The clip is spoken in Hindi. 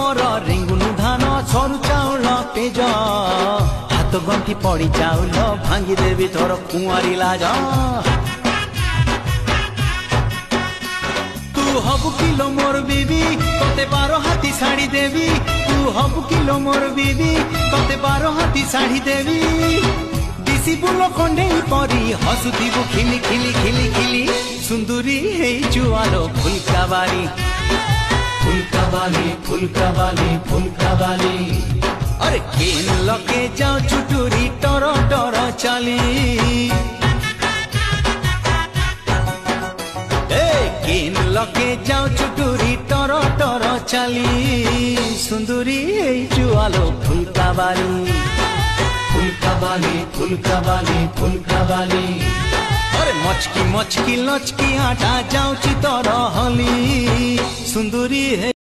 मोर रिंगुनु धान सरू चाउल पेज हाथ गंठी पड़ी चाउल भांगी देवी तोर कुआरी लाज तू हबु किलो मोर बीबी तोते 12 हाथी साड़ी देवी तू हबु किलो मोर बीबी तोते 12 हाथी साड़ी देवी दिसी बुलो खंडे परी हसुथिबु खिली खिली खिली खिली सुंदरी हे जुआलो फुलकाबाली फुलकाबाली फुलकाबाली फुलकाबाली अरे केन लगे जाओ चुटुरी टर टर चली केन लगे जाओ चुटुरी टर टर चली सुंदरी हे जुआलो फुलकाबाली फुलकाबाली फुलकाबाली फुलकाबाली अरे मचकी मचकी लचकी आटा जाऊची तोर हली सुंदरी है।